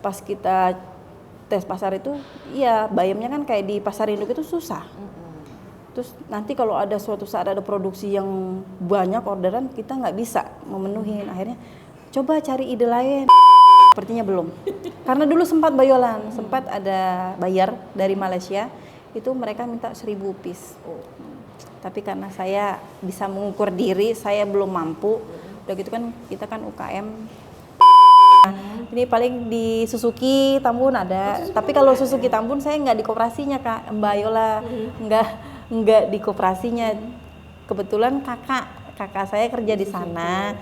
pas kita tes pasar itu, iya bayamnya kan kayak di pasar induk itu susah. Terus nanti kalau ada suatu saat ada produksi yang banyak orderan, kita nggak bisa memenuhi. Akhirnya coba cari ide lain. Sepertinya belum. Karena dulu sempat bayolan, sempat ada bayar dari Malaysia, itu mereka minta 1000 piece. Tapi karena saya bisa mengukur diri, saya belum mampu. Udah gitu kan kita kan UKM. Ini paling di Suzuki Tambun ada. Tapi kalau Suzuki Tambun saya nggak di koperasinya Kak, Mbak Yola. Nggak di koperasinya. Kebetulan kakak saya kerja di sana.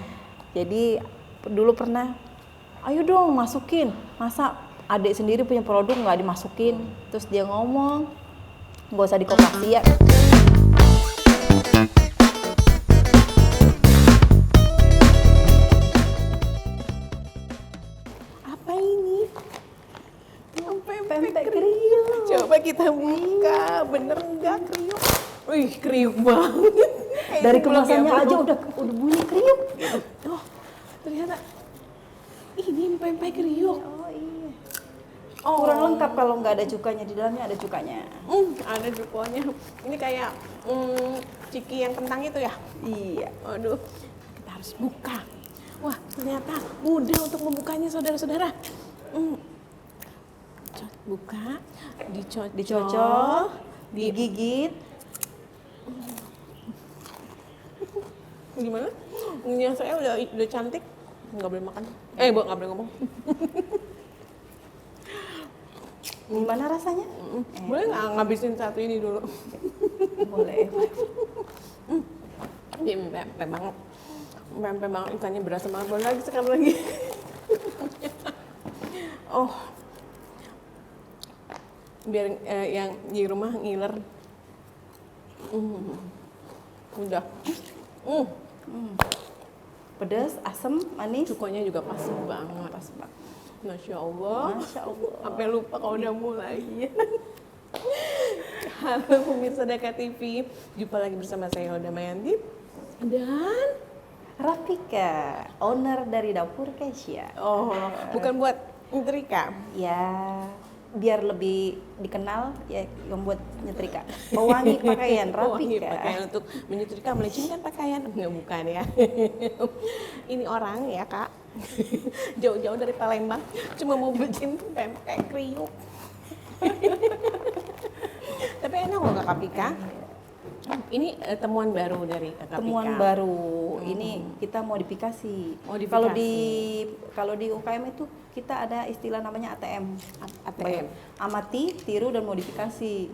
Jadi dulu pernah, ayo dong masukin. Masa adik sendiri punya produk nggak dimasukin? Terus dia ngomong, nggak usah di koperasi ya. Pempek kriuk. Coba kita buka, bener nggak kriuk? Wih, kriuk banget. Dari kemasannya aja udah bunyi kriuk. Oh, ternyata ini pempek kriuk. Oh iya. Oh. Kurang lengkap kalau nggak ada cukanya, di dalamnya ada cukanya. Ada cukanya. Ini kayak ciki yang kentang itu ya? Iya. Aduh, kita harus buka. Wah, ternyata mudah untuk membukanya saudara-saudara. Buka, Dicocok, digigit. Gimana? Ini saya udah cantik, nggak boleh makan. Nggak boleh ngomong. Gimana rasanya? Boleh nggak ngabisin satu ini dulu? Boleh. Ini pempek banget. Pempek banget, ikannya berasa banget. Boleh lagi sekali lagi. Oh, biar yang di rumah ngiler. Udah. Pedas, asam, manis. Cukanya juga pas banget. Pas banget. Masya Allah. Masya Allah. Sampai lupa kalau udah mulai. Halo pemirsa Daka TV, jumpa lagi bersama saya Hilda Mayanti dan Rafika, owner dari Dapur Kesia. oh, bukan buat nyetrika. Ya, biar lebih dikenal ya yang buat nyetrika. Pewangi pakaian Pewangi Rafika. pakaian untuk menyetrika, melicinkan pakaian. Nggak, bukan ya. Ini orang ya Kak, jauh-jauh dari Palembang, cuma mau bikin pempek kriuk. Tapi enak loh Kak Pika. Ini temuan baru dari Kak Pika. Temuan baru. Ini kita modifikasi. Modifikasi. Kalau di UKM itu kita ada istilah namanya ATM. ATM. Amati, tiru dan modifikasi.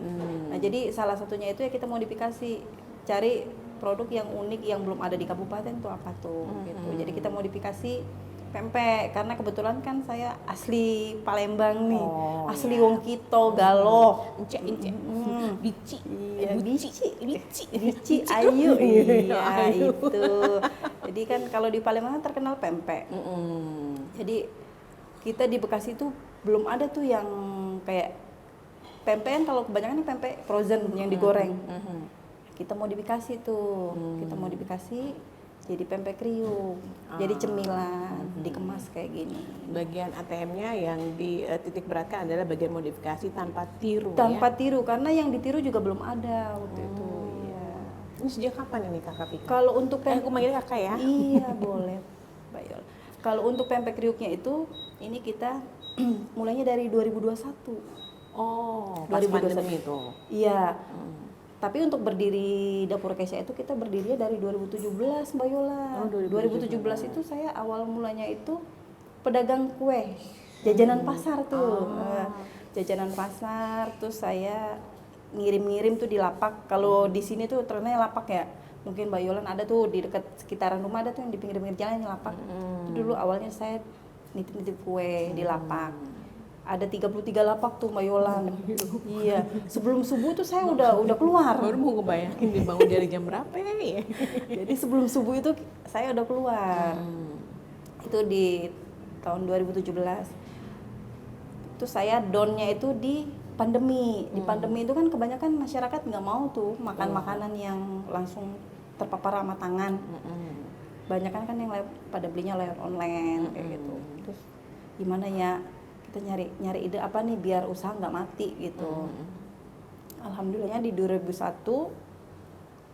Nah, jadi salah satunya itu ya kita modifikasi, cari produk yang unik yang belum ada di kabupaten tuh apa tuh gitu. Jadi kita modifikasi pempek karena kebetulan kan saya asli Palembang nih. Asli wong Kito, Galoh. Ince. Bici. Iya, bici, ayu. Iya, itu. Jadi kan kalau di Palembang kan terkenal pempek. Jadi kita di Bekasi tuh belum ada tuh yang kayak pempek kan, kalau kebanyakan pempek frozen yang digoreng. Kita modifikasi tuh. Kita modifikasi jadi pempek kriuk. Jadi cemilan, dikemas kayak gini. Bagian ATM-nya yang di titik beratkan adalah bagian modifikasi tanpa tiru. Tanpa tiru, karena yang ditiru juga belum ada waktu itu. Iya. Ini sejak kapan ini Kakak Pika? Kalau untuk Aku manggil Kakak ya? Iya, boleh. Bayol. Kalau untuk pempek kriuknya itu, ini kita mulainya dari 2021. Oh, pas 2021. pandemi itu. Iya. Tapi untuk berdiri Dapur Kesia itu kita berdirinya dari 2017, Mbak Yola. 2017 itu saya awal mulanya itu pedagang kue, jajanan pasar tuh. Jajanan pasar, terus saya ngirim-ngirim tuh di lapak. Kalau di sini tuh terkenalnya lapak ya. Mungkin Mbak Yolan ada tuh di dekat sekitaran rumah, ada tuh yang di pinggir-pinggir jalan yang lapak. Itu dulu awalnya saya nitip-nitip kue di lapak. Ada 33 lapak tuh Mbak Yolan. Iya, sebelum subuh tuh saya udah keluar. Baru mau ngebayangin dibangun dari jam berapa ya? Jadi sebelum subuh itu saya udah keluar. Itu di tahun 2017. Terus saya downnya itu di pandemi. Di pandemi itu kan kebanyakan masyarakat nggak mau tuh makan makanan yang langsung terpapar sama tangan. Banyak kan yang pada belinya lewat online kayak gitu. Terus gimana ya? kita nyari ide apa nih biar usaha nggak mati gitu. Alhamdulillahnya di 2001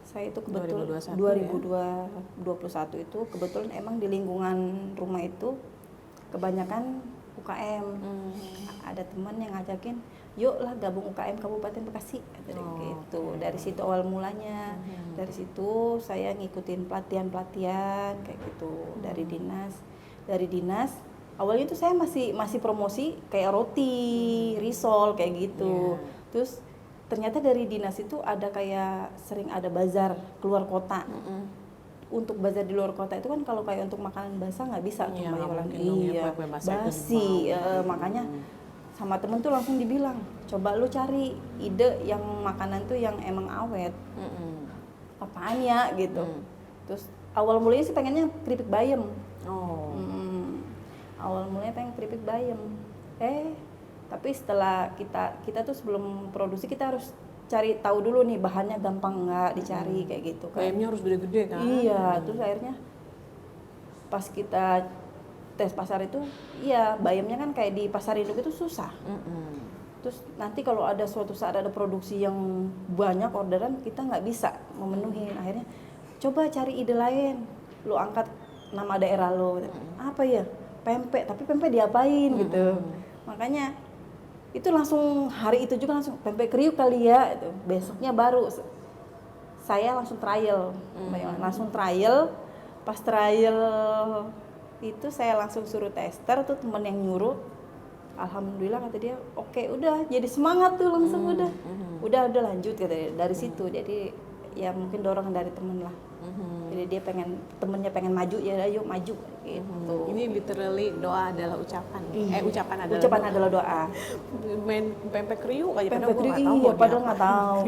saya itu kebetulan 2021 itu kebetulan emang di lingkungan rumah itu kebanyakan UKM. Ada teman yang ngajakin, yuk lah gabung UKM Kabupaten Bekasi gitu. Dari situ awal mulanya. Dari situ saya ngikutin pelatihan kayak gitu dari dinas. Awalnya itu saya masih promosi kayak roti, risol kayak gitu. Terus ternyata dari dinas itu ada kayak sering ada bazar keluar kota. Untuk bazar di luar kota itu kan kalau kayak untuk makanan basah nggak bisa tuh jualan. Iya, basi. Makanya sama temen tuh langsung dibilang, coba lu cari ide yang makanan tuh yang emang awet. Apaan ya gitu. Terus awal mulanya sih pengennya keripik bayam. Awal mulanya pengen keripik bayam. Tapi setelah kita tuh sebelum produksi kita harus cari tahu dulu nih bahannya gampang nggak dicari kayak gitu kan. Bayamnya harus gede-gede kan? Iya, terus akhirnya pas kita tes pasar itu, iya bayamnya kan kayak di pasar induk itu susah. Terus nanti kalau ada suatu saat ada produksi yang banyak orderan kita nggak bisa memenuhi. Akhirnya coba cari ide lain. Lu angkat nama daerah lo. Apa ya? Pempek, tapi pempek diapain gitu. Makanya itu langsung hari itu juga langsung pempek kriuk kali ya itu. Besoknya baru saya langsung trial. Pas trial itu saya langsung suruh tester tuh temen yang nyuruh. Alhamdulillah kata dia, oke, udah jadi semangat tuh langsung udah lanjut kata dia dari situ. Jadi ya mungkin dorongan dari temen lah. Jadi dia temennya pengen maju, ya ayo maju gitu. Ini literally doa adalah ucapan. Ucapan adalah doa. Main pempek kriuk aja Pempek kriuk padahal nggak tahu.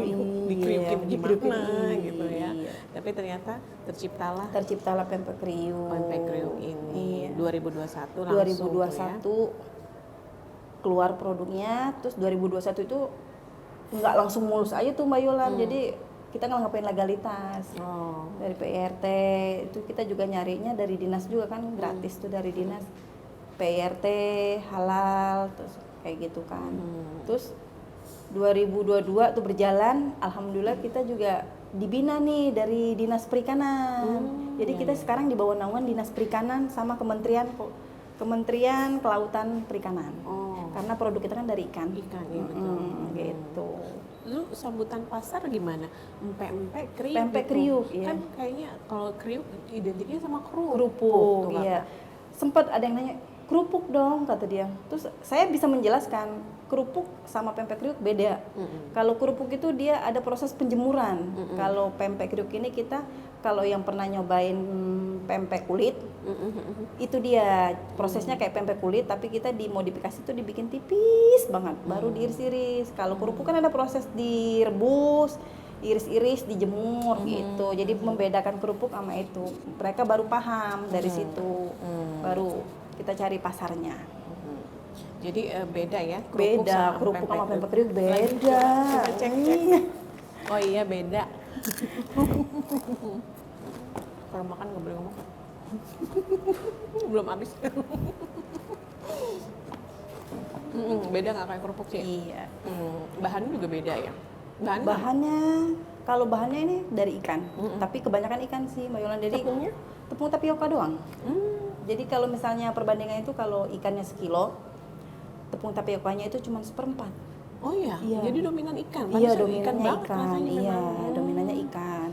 Dikriukin gimana gitu ya. Tapi ternyata terciptalah pempek kriuk. Pempek kriuk ini 2021 langsung. 2021 keluar produknya, terus 2021 itu nggak langsung mulus aja tuh Mbak Yolan. Jadi kita ngapain legalitas dari PRT itu kita juga nyarinya dari dinas juga kan gratis tuh dari dinas PRT halal terus kayak gitu kan. Terus 2022 tuh berjalan, alhamdulillah kita juga dibina nih dari dinas perikanan. Jadi kita sekarang di bawah naungan dinas perikanan sama Kementerian Kelautan Perikanan. Karena produk kita kan dari ikan. Ya betul. Gitu. Lu sambutan pasar gimana? Pempek kriuk. Pempek gitu. kriuk, iya. Kan kayaknya kalau kriuk identiknya sama kerupuk. Tuh, iya. Sempat ada yang nanya, kerupuk dong kata dia. Terus saya bisa menjelaskan, kerupuk sama pempek kriuk beda. Kalau kerupuk itu dia ada proses penjemuran. Kalau pempek kriuk ini kalau yang pernah nyobain pempek kulit, itu dia prosesnya kayak pempek kulit, tapi kita dimodifikasi tuh dibikin tipis banget, baru diiris-iris. Kalau kerupuk kan ada proses direbus, iris-iris, dijemur gitu. Jadi membedakan kerupuk sama itu. Mereka baru paham dari situ, baru kita cari pasarnya. Jadi beda ya? Kerupuk sama pempek kriuk beda. Kita cek. Oh iya beda. Kalau makan nggak boleh ngomong. Belum habis. Beda nggak kayak kerupuk sih? Iya. Bahannya juga beda ya? Kalau bahannya ini dari ikan, tapi kebanyakan ikan sih Mbak Yolan. Jadi tepung tapioka doang. Jadi kalau misalnya perbandingan itu kalau ikannya sekilo, tepung tapiokanya itu cuma 1/4. Oh iya? Jadi dominan ikan? Iya, dominannya ikan. Iya, dominannya ikan.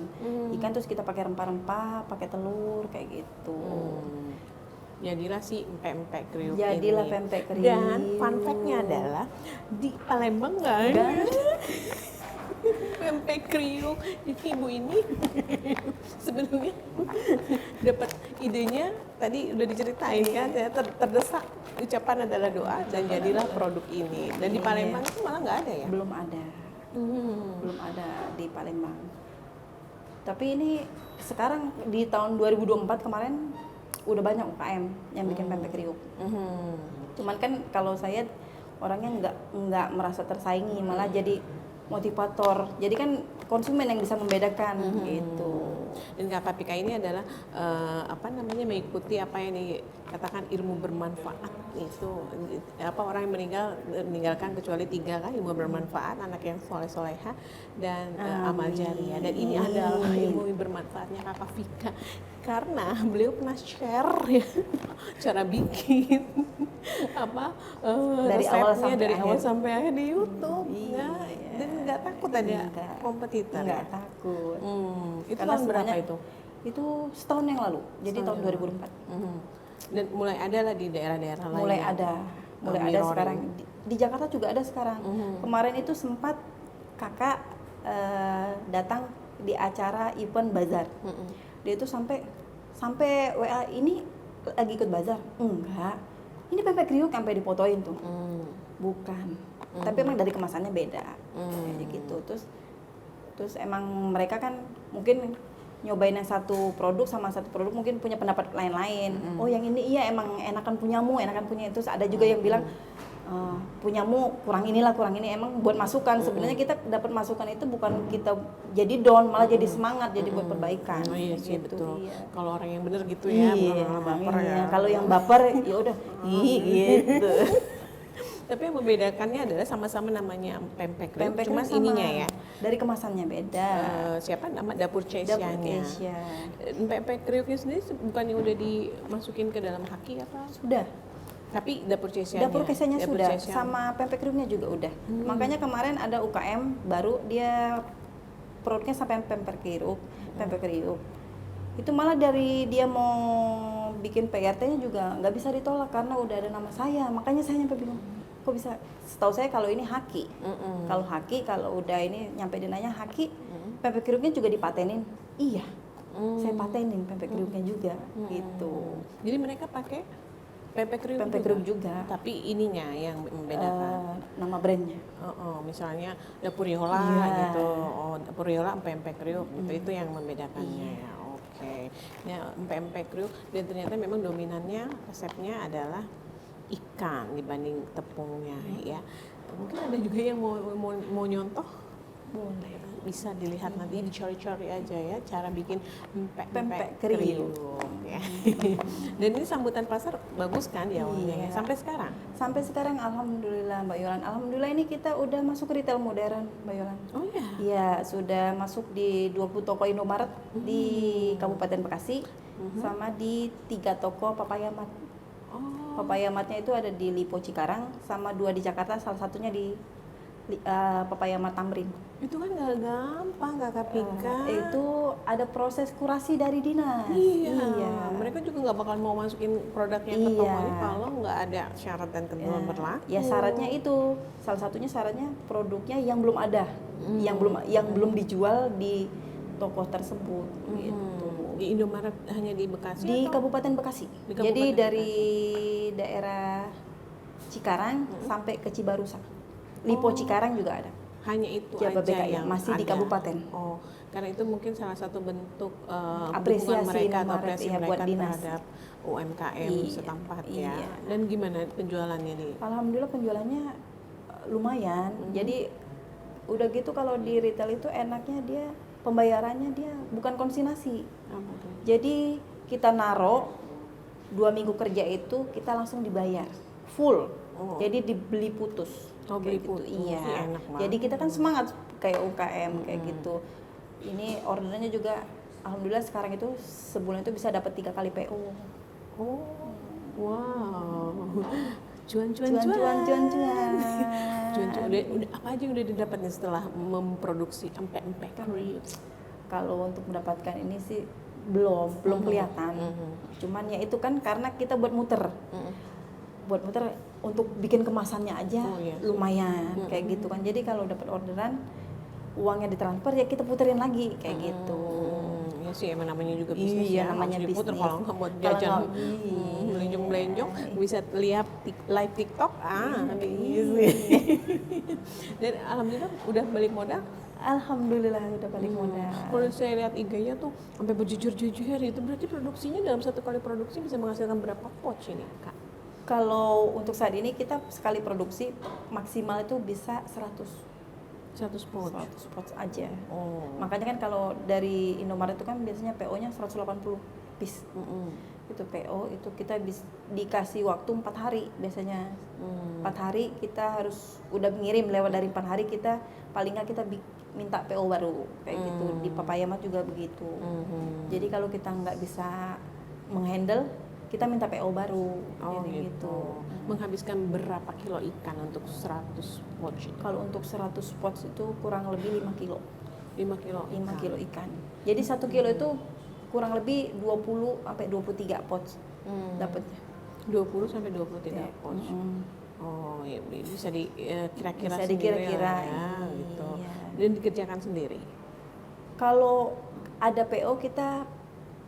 Ikan terus kita pakai rempah-rempah, pakai telur kayak gitu. Jadilah si pempek kriuk Jadilah ini. pempek kriuk. Dan fun fact-nya adalah di Palembang nggak ada pempek kriuk. Jadi ibu ini sebenarnya dapat idenya tadi udah diceritain kan ya, terdesak ucapan adalah doa dan jadilah produk ini. Dan di Palembang itu malah nggak ada ya? Belum ada di Palembang. Tapi ini sekarang di tahun 2024 kemarin udah banyak UKM yang bikin pempek kriuk. Cuman kan kalau saya orangnya nggak merasa tersaingi, malah jadi motivator. Jadi kan konsumen yang bisa membedakan gitu. Dan KPK ini adalah mengikuti apa yang dikatakan ilmu bermanfaat itu orang yang meninggalkan kecuali 3 kan, ilmu bermanfaat, anak yang soleh-soleha, dan amal jariah. Dan ini adalah ilmu bermanfaatnya Kakak Vika karena beliau pernah share ya, cara bikin dari awal sampai akhir di YouTube. Dan nggak takut ada kompetitor. Nggak takut. Itu Karena tahun berapa semuanya- itu? Itu setahun yang lalu, jadi tahun 2004. Dan mulai ada lah di daerah-daerah lain. Mulai ada mirroring. sekarang di Jakarta juga ada sekarang. Kemarin itu sempat kakak datang di acara event bazar. Dia itu sampai WA, ini lagi ikut bazar? Enggak, ini pempek kriuk, sampai difotoin tuh. Bukan, tapi emang dari kemasannya beda kayak gitu. Terus emang mereka kan mungkin nyobain yang satu produk sama satu produk mungkin punya pendapat lain-lain. Oh yang ini iya emang enakan punyamu, enakan punya itu. Ada juga yang bilang punyamu kurang inilah, kurang ini. Emang buat masukan. Sebenarnya kita dapat masukan itu bukan kita jadi down, malah jadi semangat, jadi buat perbaikan. Oh iya sih, gitu, betul. iya. Kalau orang yang benar gitu ya, bukan orang baper ya. Iya. Kalau yang baper ya udah gitu. Tapi yang membedakannya adalah sama-sama namanya pempek kriuk, Pempek cuman sama. ininya ya. Dari kemasannya beda. Siapa nama dapur Dapur Cesianya. Asia. Pempek kriuknya sendiri bukannya udah dimasukin ke dalam haki apa? Sudah. Tapi dapur Cesianya. Dapur Cesianya sudah, Cesianya. sama pempek kriuknya juga udah. Makanya kemarin ada UKM baru dia produknya sampai pempek kriuk. Itu malah dari dia mau bikin PRT-nya juga nggak bisa ditolak karena udah ada nama saya. Makanya saya nyampe bingung, kok bisa? Setahu saya kalau ini haki. Kalau udah ini nyampe dinanya haki, pempek kriuknya juga dipatenin. Iya. Saya patenin pempek kriuknya juga gitu. Jadi mereka pakai pempek kriuk juga. Tapi ininya yang membedakan. Nama brandnya. Misalnya dapur Yola gitu. Dapur Yola pempek kriuk gitu. Itu yang membedakannya ya. Oke. Ya, pempek kriuk dan ternyata memang dominannya resepnya adalah ikan dibanding tepungnya ya. Mungkin ada juga yang mau nyontoh, boleh, bisa dilihat nanti dicari-cari aja ya cara bikin pempek kriuk ya. Dan ini sambutan pasar bagus kan di awalnya ya, sampai sekarang. Sampai sekarang alhamdulillah Mbak Yolan. Alhamdulillah ini kita udah masuk retail modern Mbak Yolan. Oh iya. Iya, sudah masuk di 20 toko Indomaret di Kabupaten Bekasi sama di 3 toko Papaya Mart. Papaya Martnya itu ada di Lipo Cikarang sama 2 di Jakarta, salah satunya di Papaya Mart Tamrin. Itu kan gak gampang Kakak Vika. Itu ada proses kurasi dari dinas. Iya. Mereka juga nggak bakal mau masukin produknya ke toko ini kalau nggak ada syarat dan ketentuan berlaku. Ya syaratnya itu, salah satunya syaratnya produknya yang belum ada, yang belum dijual di toko tersebut. Gitu. Di Indomaret hanya di Bekasi? Di atau? Kabupaten Bekasi. Di Kabupaten Jadi Bekasi. dari daerah Cikarang sampai ke Cibarusa. Lipo Cikarang juga ada. Hanya itu Jababeka aja yang masih ada. di kabupaten. Oh, karena itu mungkin salah satu bentuk Apresiasi dukungan mereka atau Indomaret, apresiasi iya, mereka buat dinas. terhadap UMKM setempat ya. Iya. Dan gimana penjualannya nih? Alhamdulillah penjualannya lumayan. Jadi udah gitu kalau di retail itu enaknya dia pembayarannya dia bukan konsinyasi. Jadi kita naro 2 minggu kerja itu kita langsung dibayar full. Jadi dibeli putus. Oh, beli Kayak putus. Iya. Ih, enak banget. Jadi kita kan semangat kayak UKM kayak gitu. Ini ordernya juga alhamdulillah sekarang itu sebulan itu bisa dapat 3 kali PO. Oh, wow. Cuan-cuan. Udah apa aja yang udah didapatnya setelah memproduksi empek-empek? Kalau untuk mendapatkan ini sih belum kelihatan. Cuman ya itu kan karena kita buat muter. Buat muter untuk bikin kemasannya aja lumayan kayak gitu kan. Jadi kalau dapat orderan uangnya ditransfer ya kita puterin lagi kayak gitu. Ya sih emang namanya juga bisnis Iya, ya, namanya harus diputer bisnis. kalau nggak buat Kalau jajan nggak, belenjong-belenjong bisa lihat live TikTok dan alhamdulillah udah balik modal. Alhamdulillah udah balik modal. Kalau saya lihat IG-nya tuh sampai berjujur-jujur itu berarti produksinya dalam satu kali produksi bisa menghasilkan berapa pouch ini Kak? Kalau untuk saat ini kita sekali produksi maksimal itu bisa 100. 100 pot. 100 pot aja. Oh. Makanya kan kalau dari Indomaret itu kan biasanya PO-nya 180 piece. Itu PO itu kita dikasih waktu 4 hari biasanya. 4 hari kita harus udah ngirim, lewat dari 4 hari kita paling nggak kita minta PO baru kayak gitu. Di Papayamat juga begitu. Jadi kalau kita nggak bisa menghandle, kita minta PO baru. Oh jadi gitu. Menghabiskan berapa kilo ikan untuk 100 pot? Kalau untuk 100 pot itu kurang lebih 5 kilo. 5 kilo. 5 kilo ikan. Jadi 1 kilo itu kurang lebih 20 sampai 23 pot dapatnya. 20 sampai 23 pot. Oh, ya bisa kira-kira Bisa sendiri dikira-kira, lah ya, gitu. iya. Dan dikerjakan sendiri. Kalau ada PO kita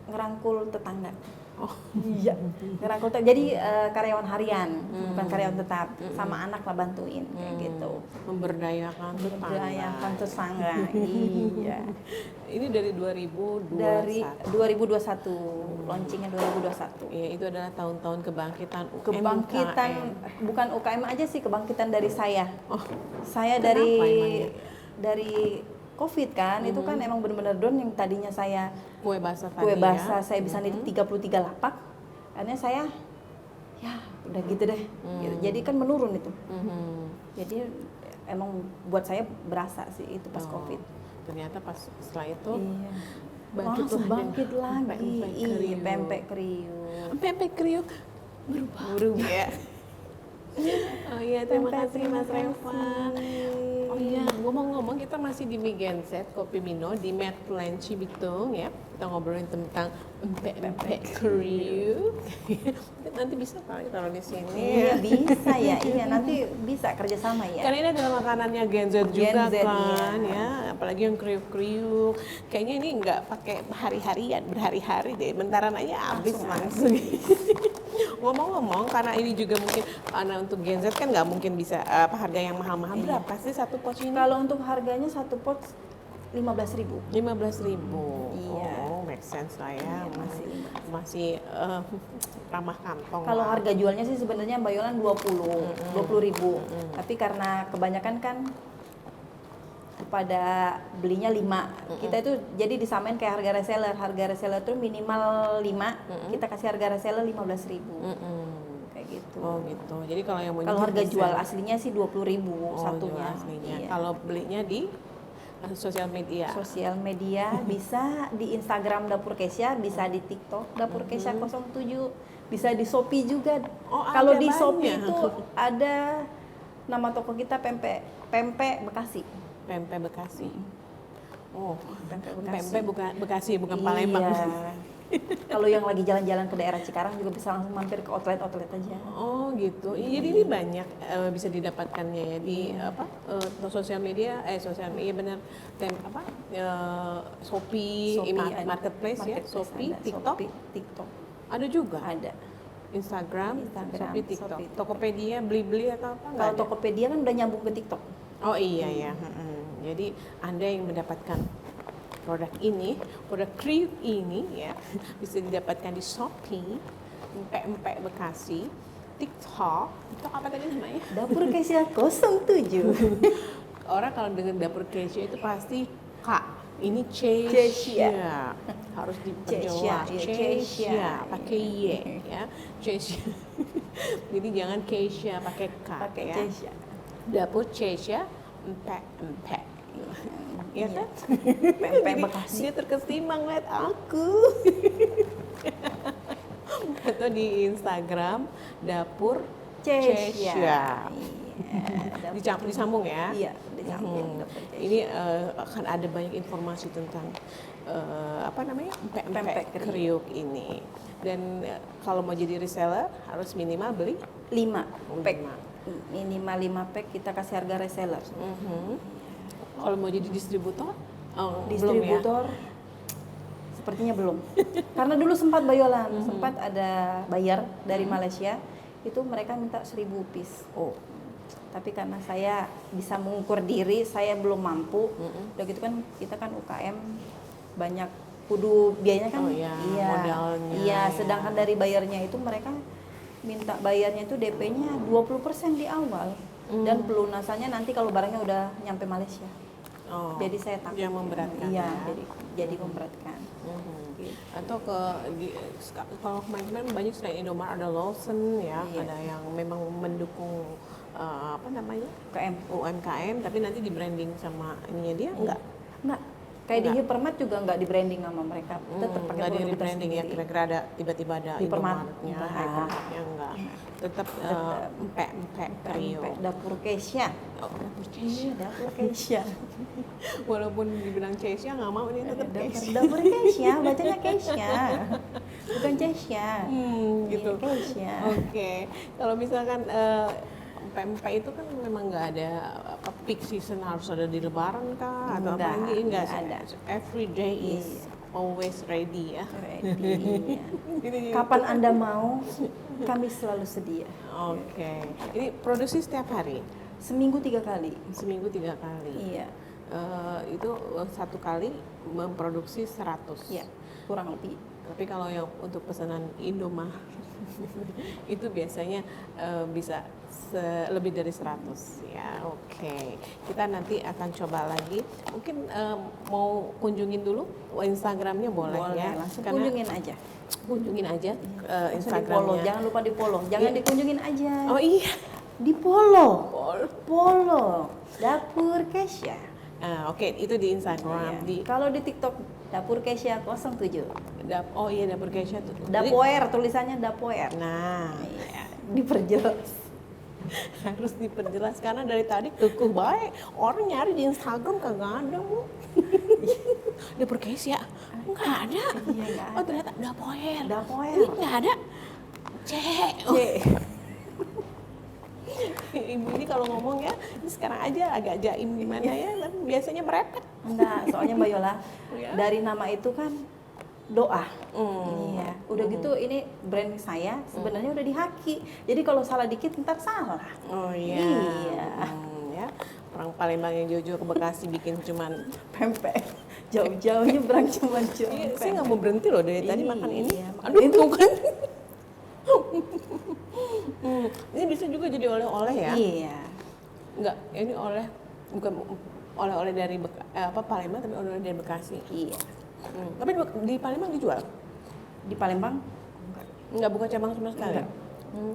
ngerangkul tetangga. Oh, Iya, ngerangkul jadi karyawan harian, bukan karyawan tetap, sama anak lah bantuin kayak gitu. memberdayakan tetangga. Memberdayakan tetangga. Iya. Ini dari 2021. Dari 2021, launchingnya 2021. Ya, itu adalah tahun-tahun kebangkitan UMKM. Kebangkitan bukan UKM aja sih, kebangkitan dari saya. Oh, Saya kenapa dari COVID kan, itu kan emang benar-benar down. Yang tadinya saya kue basah tadi kue basah ya? saya bisa nitik 33 lapak, akhirnya saya ya udah gitu deh. Gitu. Jadi kan menurun itu. Jadi emang buat saya berasa sih itu pas Oh, COVID. ternyata pas setelah itu Iya. bangkit Langsung lagi. bangkit lagi. Pempek Iya, kriuk. pempek kriuk. Pempek kriuk berubah. Ya. Oh iya, terima kasih Mas Revan. Oh iya, ngomong-ngomong kita masih di Mie Genset Kopi Mino di Medland Cibitung ya. Kita ngobrolin tentang pempek kriuk. Nanti bisa kali taruh di sini. Iya bisa ya, iya nanti bisa kerjasama ya. Karena ini adalah makanannya Gen Z juga Gen Z, kan iya. ya, apalagi yang kriuk-kriuk. Kayaknya ini nggak pakai hari-harian, berhari-hari deh, bentaran aja habis langsung. Ngomong-ngomong, karena ini juga mungkin karena untuk Gen Z kan nggak mungkin bisa harga yang mahal-mahal. Berapa sih satu pot ini? Kalau untuk harganya satu pot 15.000. 15.000. Iya. Oh, make sense lah ya. Iya, masih ramah kantong. Kalau lah. harga jualnya sih sebenarnya Mbak Yolan 20.000. Tapi karena kebanyakan kan pada belinya 5. Kita itu jadi disamain kayak harga reseller. Harga reseller itu minimal 5, kita kasih harga reseller 15.000. Kayak gitu. Oh gitu. Jadi kalau yang mau Kalau harga bisa- jual aslinya sih 20.000 Oh, satunya. jual aslinya. Iya. Kalau belinya di sosial media. Sosial media bisa di Instagram Dapur Kesya, bisa di TikTok Dapur Kesya 07, bisa di Shopee juga. Oh, Kalau ada di Shopee banyak. itu ada nama toko kita Pempek Bekasi. Pempek Bekasi. Oh, Pempek Bekasi. pempek bukan Bekasi, bukan Palembang. Iya. Kalau yang lagi jalan-jalan ke daerah Cikarang juga bisa langsung mampir ke outlet aja. Oh gitu. Jadi ini banyak bisa didapatkannya ya di sosial media, benar. Shopee, marketplace ya, Shopee, ada. TikTok. Shopee, TikTok Ada juga. ada. Instagram, Instagram, Shopee, TikTok. Shopee, Tokopedia, beli-beli atau apa? Nggak Kalau ada? Tokopedia kan udah nyambung ke TikTok. Oh iya ya. Jadi Anda yang mendapatkan produk ini, produk kriuk ini ya bisa didapatkan di Shopee, Empek Bekasi, TikTok apa tadi namanya? Dapur Kesya 07. Orang kalau dengar dapur Kesya itu pasti Kak, ini Kesya. Kesya. Harus diperjelas. Kesya, iya, Kesya, Kesya. pakai Y ya. Kesya. Jadi jangan Kesya pakai K Pakai ya. Kesya. Dapur Kesya, Empek. Iya kan? Pempek Jadi Bekasi. dia terkesima ngeliat aku. Atau di Instagram dapur Kesya. Kesya. Iya. Disambung ya. Iya, disambung. Hmm. Dapur Kesya. Ini akan ada banyak informasi tentang Pempek pempek kriuk ini. Dan kalau mau jadi reseller harus minimal beli 5 pack. 5. Minimal 5 pack kita kasih harga reseller. Kalau mau jadi distributor, belum ya? Distributor sepertinya belum. Karena dulu sempat bayolan, sempat ada buyer dari Malaysia, itu mereka minta 1.000 piece. Oh, Tapi karena saya bisa mengukur diri, saya belum mampu. Udah gitu kan kita kan UKM banyak kudu biayanya kan. Oh iya, modalnya Iya, ya. sedangkan dari bayarnya itu mereka minta bayarnya itu DP-nya 20% di awal. dan pelunasannya nanti kalau barangnya udah nyampe Malaysia. Oh, Jadi saya takut. yang memberatkan. Iya, ya. jadi memberatkan. Gitu. Atau kalau kemarin-kemarin banyak selain Indomaret ada Lawson ya, Iya. ada yang memang mendukung apa namanya KM. UMKM, tapi nanti di branding sama ininya dia enggak. Enggak. Kayak di Hypermart juga enggak di branding sama mereka. Tetap pakai Nggak di produk kita branding ya, sendiri. kira-kira ada tiba-tiba ada Hypermart. Indomaretnya, Enggak. Hypermartnya enggak. Tetap empek trio. Sampai dapur Keisha. Oh, Iya, dapur Keisha. walaupun dibilang Cesia nggak mau, ini tetap Keisha. Dapur Keisha, bacanya Keisha. Bukan Keisha. Gitu. Iya, Keisha. Oke, kalau misalkan pempek itu kan memang nggak ada apa peak season harus ada di Lebaran kah atau apa lagi, enggak ada. Every day is always ready ya. Ready. Jadi- Kapan Anda mau, kami selalu sedia. Oke, ini produksi setiap hari, Seminggu 3 kali. seminggu 3 kali. Iya, Itu satu kali memproduksi 100. iya, kurang lebih. Tapi kalau yang untuk pesanan Indomaret itu biasanya bisa lebih dari 100 ya. Oke. Kita nanti akan coba lagi. Mungkin mau kunjungin dulu Instagramnya boleh, ya. Langsung Karena kunjungin aja. kunjungin aja Langsung di follow, Instagramnya. jangan lupa di follow. Jangan Iya. dikunjungin aja. Oh iya. Di follow. Follow. Dapur Keisha. Oke, itu di Instagram. Iya. Di Kalau di TikTok Dapur Keisha 07. oh iya, Dapur Keisha tuh. Jadi- Dapoer, tulisannya Dapoer. Nah, Iya, diperjelas. harus diperjelas karena dari tadi kekeh baik orang nyari di Instagram kagak ada, Bu. Dapur Keisha nggak ada. Iya, nggak Oh ternyata Dapoer. Dapoer. Ini nggak ada. Cek. Ibu ini kalau ngomong ya sekarang aja agak jaim gimana ya, tapi biasanya merepet. Enggak, soalnya Mbak Yola, Iya. dari nama itu kan doa. Hmm. Iya, udah gitu ini brand saya sebenarnya udah dihaki. Jadi kalau salah dikit ntar salah. Oh iya. Iya. Ya. Orang Palembang yang jauh-jauh ke Bekasi bikin cuman Pempek. Jauh-jauh nyebrang cuma Iya, cuma. saya nggak mau berhenti loh dari tadi makan ini. Iya. Aduh, tuh kan. Ini bisa juga jadi oleh-oleh ya? Iya. Enggak, ini bukan oleh-oleh dari Palembang, tapi oleh-oleh dari Bekasi. Iya. Tapi di Palembang dijual? Di Palembang Enggak buka cabang sama sekali? Enggak.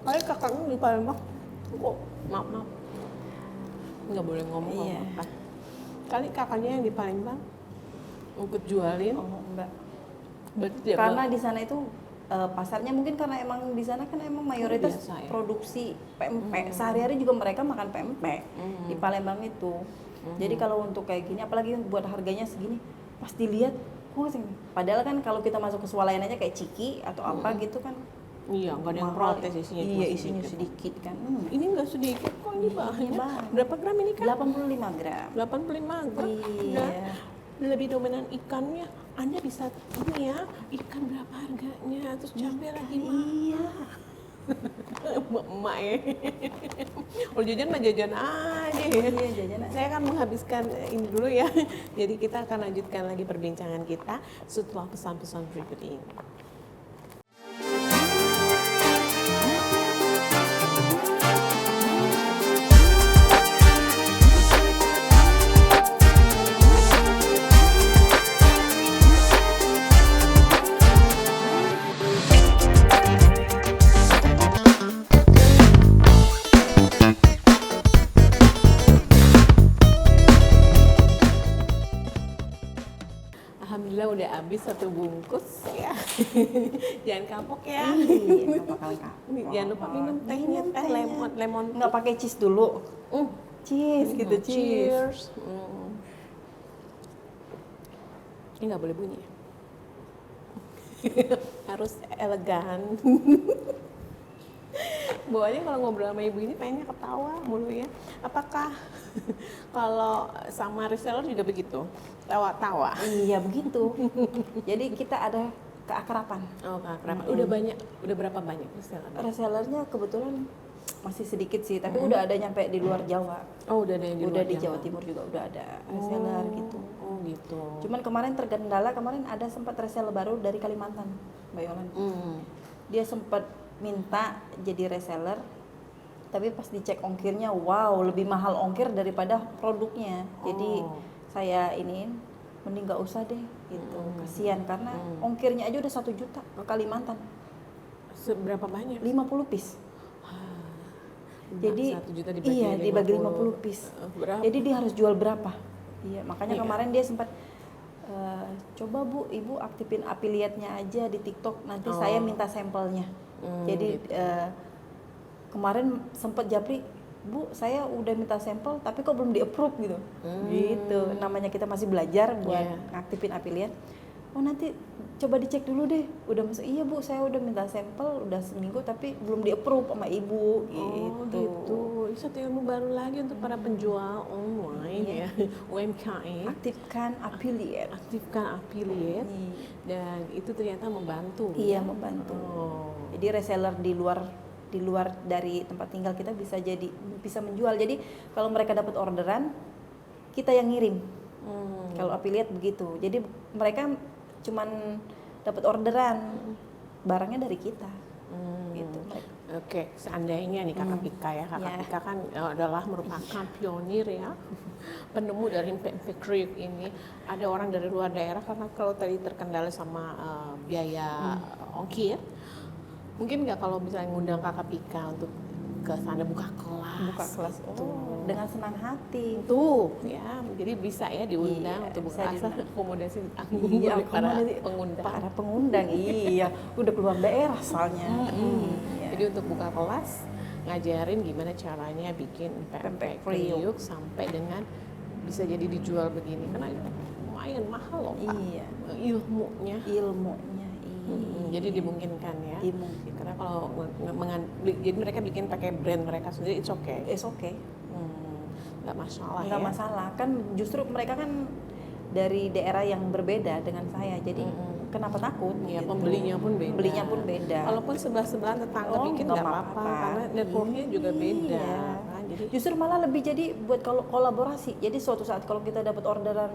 Kali kakaknya di Palembang. Kok, maaf. Nggak boleh ngomong Iya. apa. Kali kakaknya yang di Palembang ikut jualin. oh enggak. Berarti dia Karena di sana itu pasarnya mungkin karena emang di sana kan emang mayoritas Biasa ya? produksi pempek. Sehari-hari juga mereka makan pempek di Palembang itu. Jadi kalau untuk kayak gini, apalagi buat harganya segini, pas dilihat, kok segini? Padahal kan kalau kita masuk ke swalayan aja kayak ciki atau apa gitu kan. Iya, nggak ada yang mahal. protes isinya. Iya, cuma isinya sedikit kan. Ini nggak sedikit kok, ini banyak. banyak. Berapa gram ini kan? 85 gram. 85 gram. Iya. Nah, lebih dominan ikannya. Anda bisa ini ya, ikan berapa harganya, terus cabai lagi mah. Iya. Emak ya. Kalau jajan mah jajan aja ya. Iya, jajan aja. Saya akan menghabiskan ini dulu ya. Jadi kita akan lanjutkan lagi perbincangan kita setelah pesan-pesan berikut ini. Alhamdulillah udah habis 1 bungkus ya. Jangan kapok ya. Iya, nggak bakal kapok. Jangan lupa minum tehnya, Minum teh tehnya. lemon. Nggak pakai cheese dulu. Cheese gitu, cheese. Cheers. Ini nggak boleh bunyi. Harus elegan. Bawahnya kalau ngobrol sama ibu ini pengennya ketawa mulu ya. Apakah kalau sama reseller juga begitu? Tawa-tawa. Iya begitu. Jadi kita ada keakraban. Oh, kenapa? Udah banyak, udah berapa banyak reseller? Resellernya kebetulan masih sedikit sih, tapi udah ada nyampe di luar Jawa. Oh, udah ada yang di Udah luar di Jawa Timur juga udah ada reseller gitu. Oh, gitu. Cuman kemarin terkendala, kemarin ada sempat reseller baru dari Kalimantan, Mbak Yolan. Dia sempat minta jadi reseller, Tapi pas dicek ongkirnya, wow, lebih mahal ongkir daripada produknya. Jadi saya ini mending nggak usah deh, gitu. Kasihan karena ongkirnya aja udah 1 juta ke Kalimantan. Seberapa banyak? 50 piece. Jadi 1 juta dibagi iya dibagi 50 piece. Berapa? Jadi dia harus jual berapa? Iya, makanya Iya. kemarin dia sempat coba Bu, Ibu aktifin affiliate-nya aja di TikTok, nanti saya minta sampelnya. Jadi gitu. kemarin sempat Japri, Bu, saya udah minta sampel tapi kok belum di-approve gitu. Gitu. Namanya kita masih belajar buat ngaktifin affiliate. Oh, nanti coba dicek dulu deh. Udah masuk, iya Bu, saya udah minta sampel udah seminggu tapi belum di-approve sama Ibu gitu. Gitu. Ini satu ilmu baru lagi untuk para penjual online ya, UMKM. Aktifkan affiliate. Aktifkan affiliate dan itu ternyata membantu. Iya, membantu. Jadi reseller di luar dari tempat tinggal kita bisa menjual. Jadi kalau mereka dapat orderan, kita yang ngirim. Kalau affiliate begitu. Jadi mereka cuman dapat orderan, barangnya dari kita. Gitu. Oke, seandainya nih Kakak Pika ya, Kakak Pika kan adalah merupakan pionir ya, penemu dari pempek kriuk ini. Ada orang dari luar daerah karena kalau tadi terkendala sama biaya ongkir, mungkin nggak kalau misalnya ngundang Kakak Pika untuk ke sana buka kelas, Dengan senang hati. tuh ya, jadi bisa ya diundang untuk buka bisa asal akomodasi tanggung Iya, oleh para akomodasi pengundang. Para pengundang, iya. Udah keluar daerah soalnya. Iya. Jadi untuk buka kelas ngajarin gimana caranya bikin pempek kriuk sampai dengan bisa jadi dijual begini karena itu lumayan mahal loh Pak. Iya. Ilmunya. Jadi dimungkinkan ya. Dimungkinkan. Karena kalau jadi mereka bikin pakai brand mereka sendiri, it's okay. It's okay. Nggak masalah Nggak ya. masalah. Kan justru mereka kan dari daerah yang berbeda dengan saya. Jadi kenapa takut? Ya, gitu. pembelinya pun beda. Pembelinya pun beda. Walaupun sebelah-sebelahan tetangga bikin nggak apa-apa karena networknya juga beda. Iya. Kan? Jadi Justru malah lebih jadi buat kalau kolaborasi. Jadi suatu saat kalau kita dapat orderan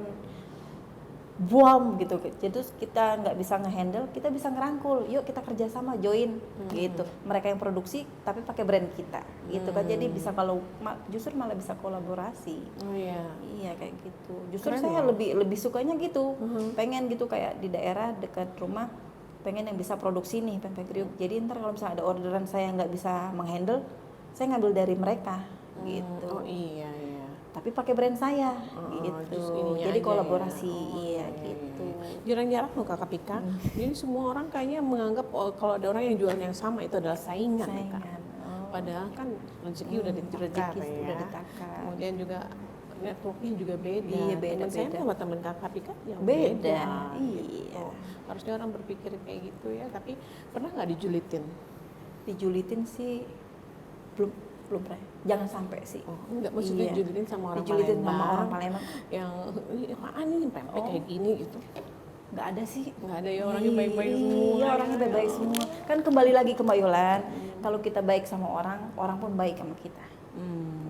buam gitu, jadi kita nggak bisa ngehandle, kita bisa ngerangkul, yuk kita kerjasama join gitu. Mereka yang produksi tapi pakai brand kita, gitu kan. Jadi bisa kalau justru malah bisa kolaborasi. oh iya. Iya kayak gitu. Justru Keren saya loh. lebih sukanya gitu. Pengen gitu kayak di daerah dekat rumah, pengen yang bisa produksi nih pempek kriuk. Jadi ntar kalau misalnya ada orderan saya nggak bisa menghandle, saya ngambil dari mereka gitu. Oh iya iya. Tapi pakai brand saya Just gitu. ininya Jadi aja kolaborasi, ya. iya gitu. Jarang-jarang loh Kakak Pika. Jadi semua orang kayaknya menganggap kalau ada orang yang jualan yang sama itu adalah saingan. Kak. Saingan. Padahal kan rezeki udah ditakar rezeki ya. udah ditakar. Kemudian juga networknya juga beda. Iya, beda, Teman saya beda. sama teman Kakak Pika yang Beda, gitu. iya. Harusnya orang berpikir kayak gitu ya. Tapi pernah nggak dijulitin? Dijulitin sih belum pernah. Jangan sampai sih. Oh, enggak maksudnya Iya. dijulitin sama orang Dijulitin Palembang. sama orang Palembang. Yang ini apaan nih pempek kayak gini gitu. Nggak ada sih. Nggak ada ya orangnya baik-baik semua. Iya, orangnya baik-baik semua. Kan kembali lagi ke Mbak Yolan, kalau kita baik sama orang, orang pun baik sama kita.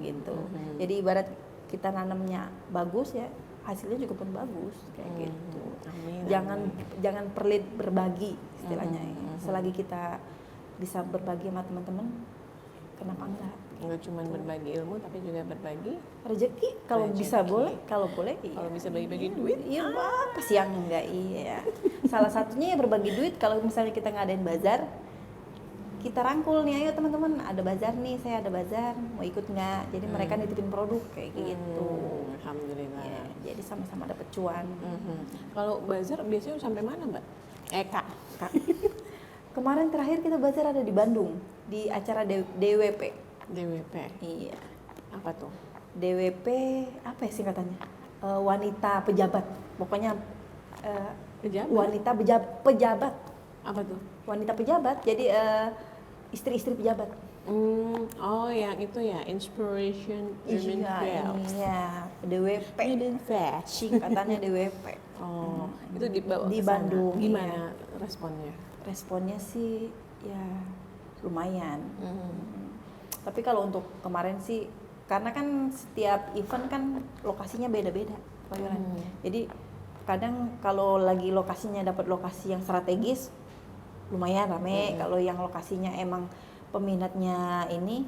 Gitu. Jadi ibarat kita nanamnya bagus ya, hasilnya juga pun bagus kayak gitu. Amin. Jangan pelit berbagi istilahnya. Selagi kita bisa berbagi sama teman-teman, kenapa enggak? Nggak cuma berbagi ilmu tapi juga berbagi Rezeki kalau Rezeki. bisa boleh, kalau boleh iya. kalau bisa bagi-bagi duit. Iya, apa sih yang enggak, iya. Salah satunya ya berbagi duit. Kalau misalnya kita ngadain bazar, kita rangkul nih, ayo teman-teman ada bazar nih, saya ada bazar, mau ikut nggak? Jadi mereka nitipin produk kayak gitu. Alhamdulillah. Ya, jadi sama-sama dapat cuan. Kalau bazar biasanya sampai mana Mbak? Kak. Kemarin terakhir kita bazar ada di Bandung, di acara DWP. DWP. Iya. Apa tuh? DWP apa ya singkatannya? Wanita pejabat. Pokoknya Pejabat? wanita pejabat. Apa tuh? Wanita pejabat. Jadi istri-istri pejabat. Oh yang itu ya, Inspiration Women Fest. Iya, DWP. Women Fest. Singkatannya DWP. Oh, itu dibawa Di ke sana. Bandung, Gimana responnya? Responnya sih ya lumayan. Tapi kalau untuk kemarin sih, karena kan setiap event kan lokasinya beda-beda, Pak Yoran. Jadi kadang kalau lagi lokasinya dapat lokasi yang strategis, lumayan rame. Kalau yang lokasinya emang peminatnya ini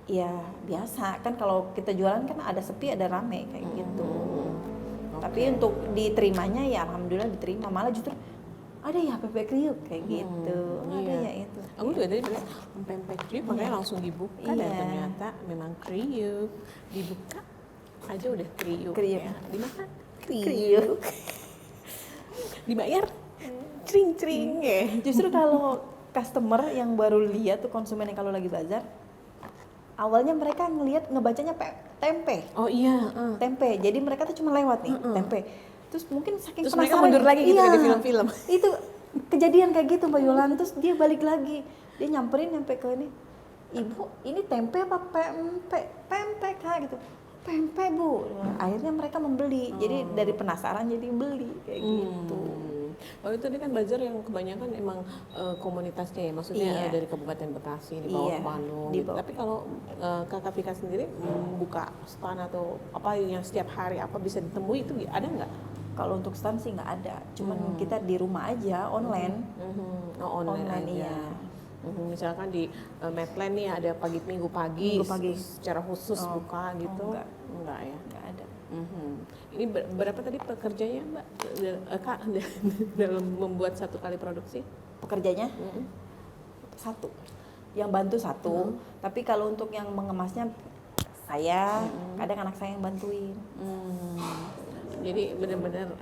Ya biasa kan kalau kita jualan kan ada sepi ada rame kayak gitu. Tapi untuk diterimanya ya alhamdulillah diterima, malah justru ada ya pempek kriuk kayak gitu. Ada iya. ya itu. Aku juga tadi bilang pempek kriuk, makanya langsung dibuka dan Iya. ternyata memang kriuk. Dibuka aja udah kriuk. Kriuk. Ya. Dimakan Kriuk. Dibayar cring-cring ya. Justru kalau customer yang baru lihat tuh, konsumen yang kalau lagi bazar, awalnya mereka ngebacanya tempe. Oh iya. Tempe. Jadi mereka tuh cuma lewat nih, tempe. Terus mungkin saking Terus mereka penasaran, mundur lagi gitu iya, kayak di film-film. Itu kejadian kayak gitu Mbak Yolan. Terus dia balik lagi, dia nyampe ke ini, ibu ini tempe apa pempek? Pempek Kak gitu. Pempek Bu. Akhirnya mereka membeli. Jadi dari penasaran jadi beli kayak gitu. Oh itu kan bazar yang kebanyakan emang komunitasnya ya, maksudnya Iya. Dari Kabupaten Bekasi dibawa Iya, ke Bandung. dibawa. Tapi kalau Kakak Vika sendiri buka stand atau apa yang setiap hari apa bisa ditemui itu ada nggak? Kalau untuk stand sih nggak ada, cuman kita di rumah aja online. Oh, online aja. Iya. Misalkan di Medland nih ada minggu pagi, Minggu pagi. secara khusus buka gitu. Enggak ya. Nggak ada. Ini berapa tadi pekerjanya Mbak Kak dalam membuat satu kali produksi? Pekerjanya satu, yang bantu satu. Tapi kalau untuk yang mengemasnya saya, kadang anak saya yang bantuin. Jadi benar-benar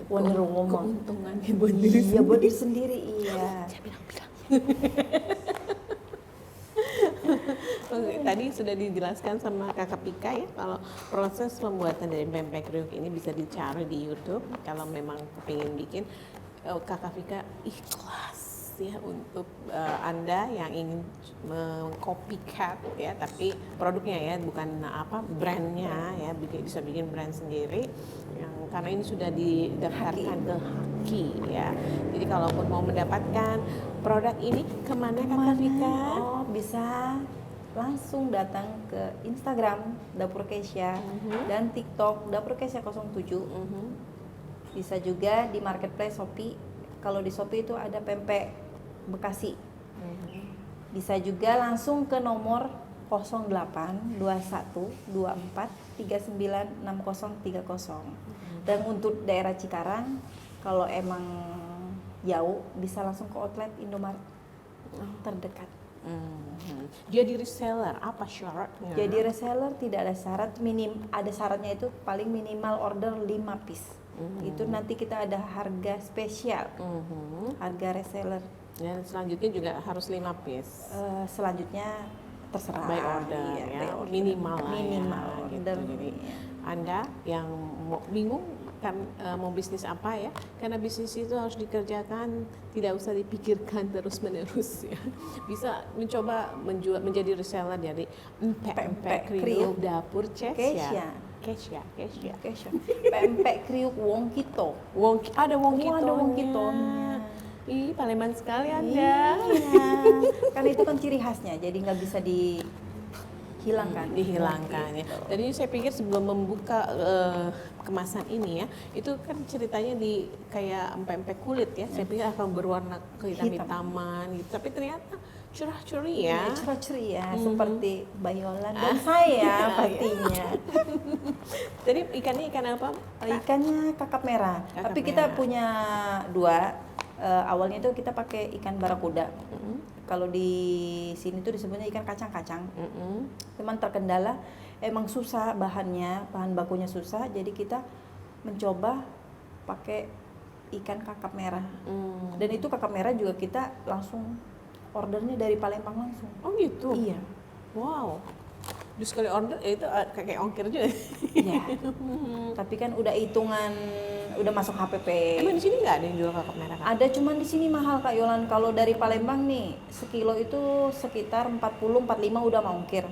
Wonder Woman. keuntungannya buat diri Iya buat diri sendiri, iya. Oke, tadi sudah dijelaskan sama Kakak Pika ya kalau proses pembuatan dari pempek kriuk ini bisa dicari di YouTube kalau memang kepingin bikin. Kakak Pika ikhlas ya untuk Anda yang ingin copycat ya, tapi produknya ya bukan brandnya ya, bisa bikin brand sendiri yang karena ini sudah didaftarkan ke Haki ya. Jadi kalaupun mau mendapatkan produk ini kemana Kakak Vika? Oh bisa langsung datang ke Instagram Dapur Keisha dan TikTok Dapur Keisha 07. Bisa juga di marketplace Shopee. Kalau di Shopee itu ada pempek Bekasi. Bisa juga langsung ke nomor 082124396030. Dan untuk daerah Cikarang, kalau emang jauh bisa langsung ke outlet Indomaret terdekat. Jadi reseller apa syaratnya? Jadi reseller tidak ada syarat, ada syaratnya itu paling minimal order 5 piece. Itu nanti kita ada harga spesial. Harga reseller. Dan selanjutnya juga harus 5 piece. Selanjutnya terserah. By order Iya, ya, by order. minimal lah Minimal ya, order. gitu. Jadi Iya. Anda yang bingung kan mau bisnis apa ya, karena bisnis itu harus dikerjakan, tidak usah dipikirkan terus menerus ya. Bisa mencoba menjadi reseller dari pempek kriuk dapur Keisha. Keisha. Pempek kriuk Wongkito. Ada Ada wongkitonya. wongkitonya. Ih, Palembang sekali Anda. Iya. Kan itu kan ciri khasnya, jadi nggak bisa dihilangkan. Dihilangkan ya. Gitu. Jadi saya pikir sebelum membuka kemasan ini ya, itu kan ceritanya di kayak pempek kulit ya. Saya pikir akan berwarna kehitam-hitaman gitu. Tapi ternyata cerah-ceri ya. Cerah-ceri ya, seperti Bayolan dan saya pastinya. Jadi ikannya ikan apa? Ikannya kakap merah. Kakap Tapi kita merah. punya dua. Awalnya itu kita pakai ikan barakuda. Kalau di sini tuh disebutnya ikan kacang-kacang. Cuman terkendala emang susah bahan bakunya susah, jadi kita mencoba pakai ikan kakap merah. Dan itu kakap merah juga kita langsung ordernya dari Palembang langsung. Oh gitu. Iya. Wow. Terus sekali order itu kayak ongkir juga. Iya. Tapi kan udah hitungan, udah masuk HPP. Emang di sini nggak ada yang jual kakap merah? Kak? Ada, cuman di sini mahal Kak Yolan. Kalau dari Palembang nih, sekilo itu sekitar 40-45 udah mau ongkir.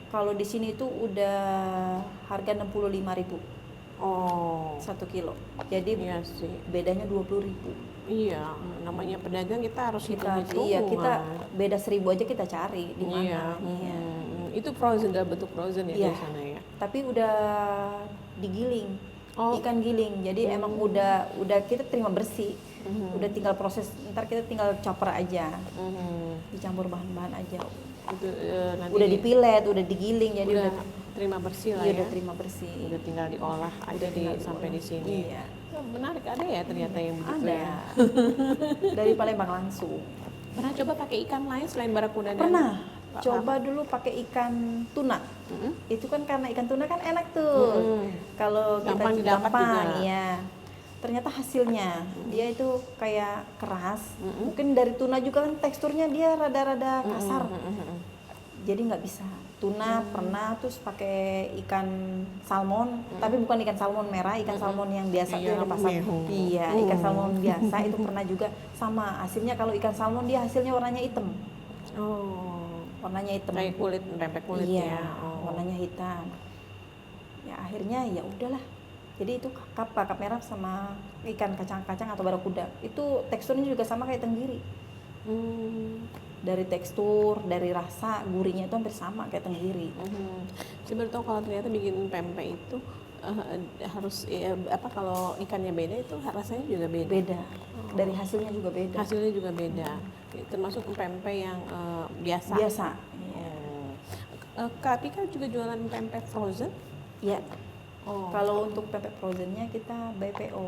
Kalau di sini itu udah harga 65.000 Oh. 1 kilo. Jadi Iya sih. bedanya 20.000. Iya, namanya pedagang kita harus Kita hitung-hitungan. iya, kita beda 1.000 aja kita cari di mana. Iya. Iya. Itu frozen, dalam bentuk frozen ya Iya. di sana ya. Tapi udah digiling. Oh. Ikan giling. Jadi emang udah kita terima bersih. Udah tinggal proses, ntar kita tinggal chopper aja. Dicampur bahan-bahan aja. Itu nanti Udah dipilet, udah digiling, jadi udah udah terima bersih lah iya, ya. udah terima bersih. Udah tinggal diolah aja tinggal sampai di diolah. sini. Iya. Oh, menarik, ada ya ternyata yang begitu Ada. ya. Dari Palembang langsung. Pernah coba pakai ikan lain selain barakuda dan Pernah. Pak Coba dulu pakai ikan tuna. Mm-mm. Itu kan karena ikan tuna kan enak tuh. Mm-mm. Kalau kita Gampang didapat juga. iya. Ternyata hasilnya dia itu kayak keras. Mm-mm. Mungkin dari tuna juga kan teksturnya dia rada-rada kasar. Mm-mm. Jadi nggak bisa. Tuna pernah terus pakai ikan salmon, tapi bukan ikan salmon merah, ikan salmon yang biasa tuh Iya, yang di pasar. merah. Iya, ikan salmon biasa itu pernah juga sama. Hasilnya kalau ikan salmon dia hasilnya warnanya hitam. Oh, Warnanya hitam. kayak kulit, pempek kulit Iya, ya. Oh. warnanya hitam. Ya akhirnya ya udahlah. Jadi itu kakap merah sama ikan kacang-kacang atau barakuda. Itu teksturnya juga sama kayak tenggiri. Hmm. Dari tekstur, dari rasa, gurihnya itu hampir sama kayak tenggiri. Saya baru tahu kalau ternyata bikin pempek itu harus kalau ikannya beda itu rasanya juga beda. Beda. Dari hasilnya juga beda. Hasilnya juga beda. Termasuk pempek yang biasa. Biasa. Iya. Kak Tika juga jualan pempek frozen? Ya. Oh. Kalau untuk pempek frozennya kita by PO.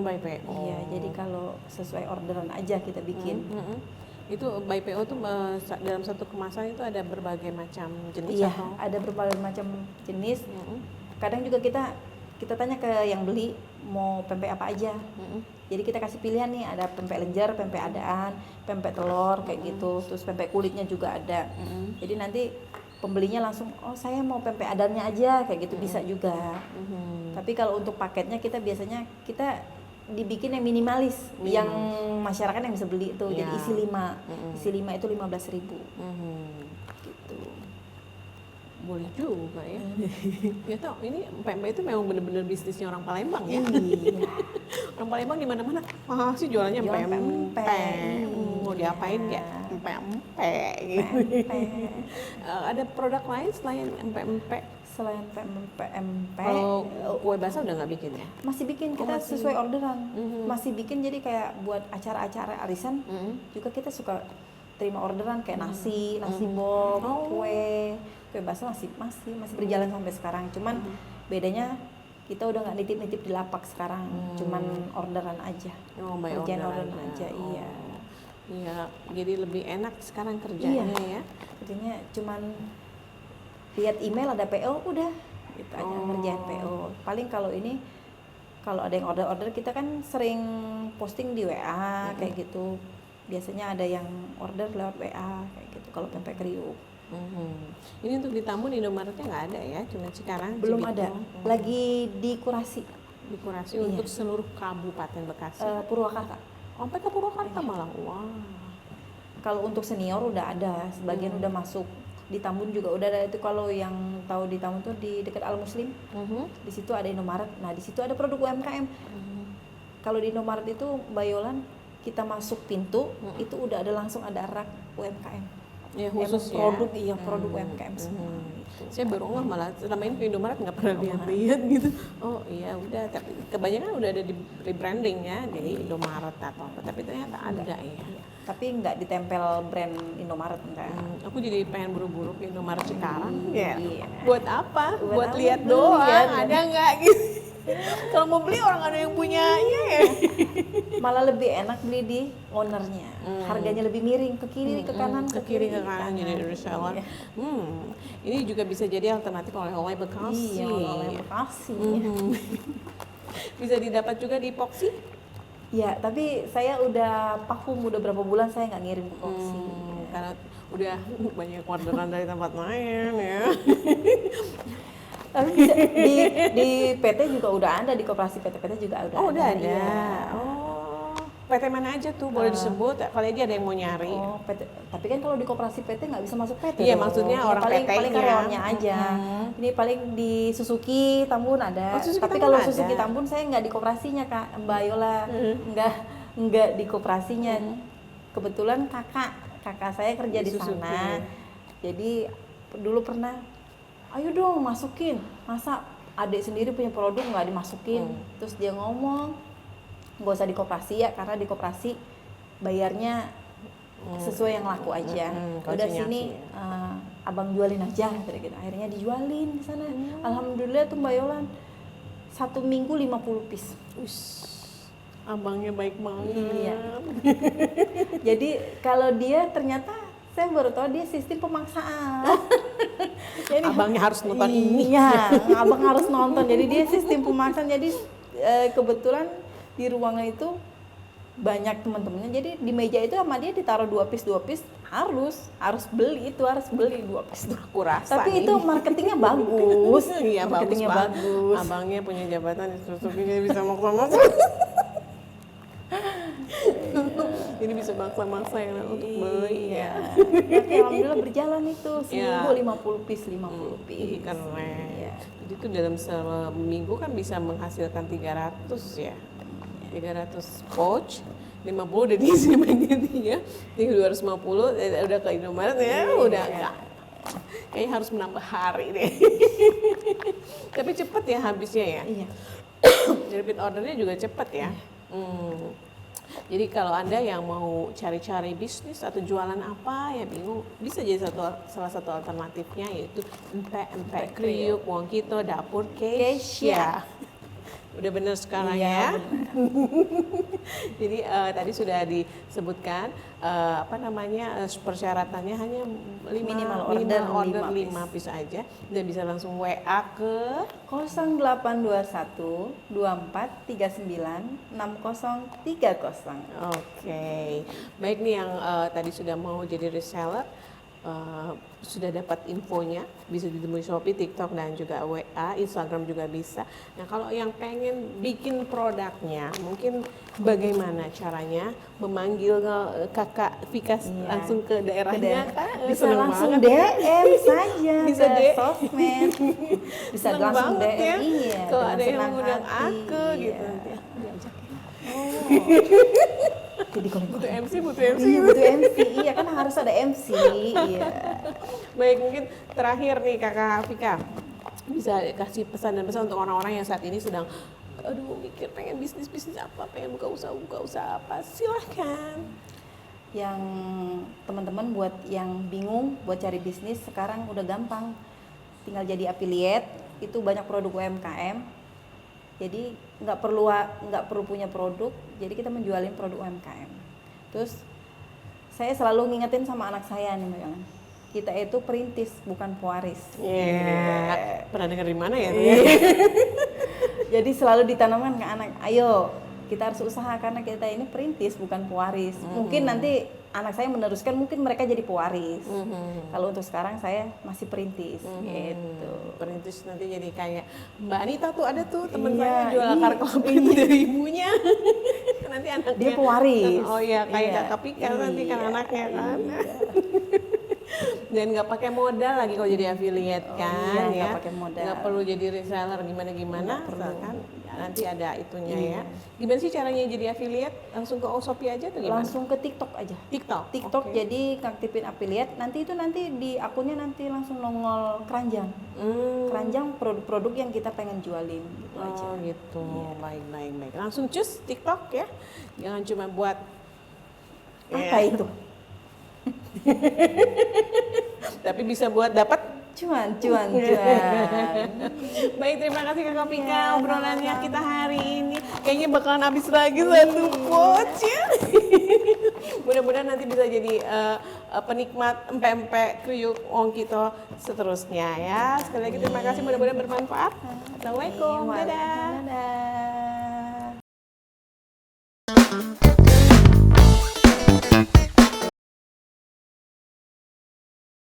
By PO. Iya, jadi kalau sesuai orderan aja kita bikin. Itu by PO tuh dalam satu kemasan itu ada berbagai macam jenis Iya, atau? ada berbagai macam jenis. Mm-mm. Kadang juga kita tanya ke yang beli mau pempek apa aja. Jadi kita kasih pilihan nih, ada pempek lenjer, pempek adaan, pempek telur kayak gitu. Terus pempek kulitnya juga ada. Jadi nanti pembelinya langsung, oh saya mau pempek adannya aja kayak gitu, bisa juga. Tapi kalau untuk paketnya kita biasanya dibikin yang minimalis, yang masyarakat yang bisa beli itu. Jadi isi 5. Isi 5 itu 15.000. Gitu. Boleh juga ya. Ya tau, ini pempek itu memang benar-benar bisnisnya orang Palembang ya. Iya. Orang Palembang di mana-mana sih jualannya Jualan pempek. pempek. Mau diapain ya? Pempek gitu. Pempek. Ada produk lain selain pempek? Selain pempek, Kalau kue basah udah nggak bikin ya? masih bikin kita masih. sesuai orderan. Masih bikin, jadi kayak buat acara-acara arisan juga kita suka terima orderan kayak nasi box, kue basah masih berjalan sampai sekarang. Cuman bedanya kita udah nggak nitip di lapak sekarang, cuman orderan aja. Oh, by Kerjaan order orderan aja, iya. Iya, jadi lebih enak sekarang kerjanya ya. Jadinya cuman lihat email ada PO udah gitu aja, ngerjain PO. Paling kalau ada yang order kita kan sering posting di WA kayak gitu. Biasanya ada yang order lewat WA kayak gitu kalau pempek kriuk. Ini untuk di Tambun Indomaretnya nggak ada ya, cuma Cikarang. Belum Cibito. ada, lagi dikurasi. Dikurasi Iya. untuk seluruh Kabupaten Bekasi. Purwakarta. Sampai ke Purwakarta malah. Wah. Kalau untuk senior udah ada, sebagian udah masuk. Di Tambun juga udah ada. Itu kalau yang tahu di Tambun tuh di dekat Al Muslim. Di situ ada Indomaret. Nah, di situ ada produk UMKM. Kalau di Indomaret itu Bayolan, kita masuk pintu itu udah ada langsung ada rak UMKM. Ya khusus Emang ya. produk UMKM semua. Gitu. Saya baru ngeh malah selama ini ke Indomaret nggak pernah lihat gitu. Oh iya udah, tapi kebanyakan udah ada di rebranding ya, jadi Indomaret atau apa. Tapi ternyata ada ya. Tapi nggak ditempel brand Indomaret enggak. Aku jadi pengen buru-buru ke Indomaret sekarang. Iya. Buat apa? Buat apa? lihat Beli doang. ya. Ada nggak gitu? Kalau mau beli orang ada yang punyanya ya. Malah lebih enak beli di ownernya. Harganya lebih miring ke kiri, ke kanan, Ke kiri ke kanan jadi reseller. Iya. Ini juga bisa jadi alternatif oleh-oleh Bekasi. Iya, oleh Bekasi. Bisa didapat juga di Poxy. Ya, tapi saya udah udah berapa bulan saya nggak ngirim ke Poxy. Karena udah banyak orderan dari tempat lain ya. Tapi bisa, di PT juga udah ada, di koperasi PT juga udah ada. Oh udah ada. Iya. Oh, PT mana aja tuh boleh disebut? Kali aja ada yang mau nyari. Oh, PT. Tapi kan kalau di koperasi PT nggak bisa masuk PT. Iya, dong. maksudnya orang paling PT-nya. karyawannya aja. Ini paling di Suzuki Tambun ada. Oh, Suzuki Tapi Tambun kalau ada. Suzuki Tambun saya nggak di koperasinya Kak, Mbak Yola. Nggak di koperasinya. Kebetulan kakak saya kerja di Suzuki. sana. Jadi dulu pernah, ayo dong masukin. Masa adik sendiri punya produk nggak dimasukin? Terus dia ngomong, nggak usah di koperasi ya, karena di koperasi bayarnya sesuai yang laku aja. Udah konsinyasi sini abang jualin aja gitu. Akhirnya dijualin di sana. Alhamdulillah tuh Mbak Yolan 1 minggu 50 piece. Ush, abangnya baik banget. Iya. Jadi kalau dia ternyata saya baru tahu dia sistem pemaksaan. Jadi Abangnya harus nonton ini. Iya, abang harus nonton. Jadi dia sistem pemaksaan. Jadi kebetulan di ruangan itu banyak teman-temannya. Jadi di meja itu sama dia ditaruh 2 piece harus beli 2 piece. Aku rasa Tapi nih. itu marketingnya bagus. Iya, marketingnya bagus. bagus. Abangnya punya jabatan di susuknya bisa maksa-maksa. Jadi bisa maksa-maksa yang untuk beli Iya. ya. Tapi alhamdulillah berjalan itu seminggu Iya. 50 piece. Ih, keren. Iya. Jadi itu dalam seminggu kan bisa menghasilkan 300 ya. 300 pouch, 50 udah diisi sama dia, tinggal 250 udah ke Indomaret ya, udah enggak. Kayaknya harus menambah hari deh. Tapi cepet ya habisnya ya. Iya. Repeat ordernya juga cepet ya. Jadi kalau Anda yang mau cari-cari bisnis atau jualan apa ya bingung, bisa jadi salah satu alternatifnya yaitu empek kriuk, wong kito, dapur Keisha. Udah bener sekarang ya. Jadi tadi sudah disebutkan persyaratannya hanya Minimal order order 5 piece aja dan bisa langsung WA ke 0821 24 39 6030. Oke. Baik nih yang tadi sudah mau jadi reseller sudah dapat infonya, bisa ditemui Shopee, TikTok dan juga WA, Instagram juga bisa. Nah, kalau yang pengen bikin produknya, mungkin bagaimana caranya memanggil Kakak Vika langsung ke daerahnya kan? Bisa Seneng langsung banget ya. DM saja Bisa ke DM. sosmed. Bisa Seneng langsung banget DM ya. iya. Kalau dengan ada yang senang mengundang hati, aku gitu iya. nanti diajak. Jadi kalau Butuh MC. iya, butuh MC, iya kan harus ada MC, iya. Baik, mungkin terakhir nih Kakak Vika bisa kasih pesan dan pesan untuk orang-orang yang saat ini sedang mikir pengen bisnis apa, pengen buka usaha apa, silahkan. Yang teman-teman buat yang bingung buat cari bisnis sekarang udah gampang, tinggal jadi affiliate, itu banyak produk UMKM. Jadi nggak perlu punya produk, jadi kita menjualin produk UMKM. Terus saya selalu ngingetin sama anak saya nih Mbak Yolan, kita itu perintis bukan pewaris. Iya. Pernah dengar di mana ya? Jadi selalu ditanamkan ke anak, ayo kita harus usaha karena kita ini perintis bukan pewaris. Mungkin nanti anak saya meneruskan, mungkin mereka jadi pewaris. Kalau untuk sekarang saya masih perintis gitu. Perintis nanti jadi kayak Mbak Anita tuh ada tuh teman Iya, saya jual akar kelapa itu dari ibunya. Nanti anaknya Dia pewaris. Oh iya, kayak Iya. Kakak Pika nanti kan Iya, anaknya kan. iya. Dan nggak pakai modal lagi kalau jadi affiliate kan iya, ya. nggak pakai modal. Nggak perlu jadi reseller gimana kan nanti ada itunya ya. Gimana sih caranya jadi affiliate? Langsung ke Shopee aja atau gimana? Langsung ke TikTok aja. TikTok. Oke. Jadi ngaktifin affiliate, nanti di akunnya nanti langsung nongol keranjang. Keranjang produk-produk yang kita pengen jualin gitu aja. Oh gitu, baik. Langsung cus TikTok ya, jangan cuma buat Apa itu? tapi bisa buat dapat. Cuan. Baik, terima kasih Kakak Pika Ya, obrolannya sama-sama. kita hari ini. Kayaknya bakalan habis lagi satu pouch ya. Mudah-mudahan nanti bisa jadi penikmat empek-empek kriuk wong kita seterusnya ya. Sekali lagi terima kasih, mudah-mudahan bermanfaat. Assalamualaikum, dadah. Dadah.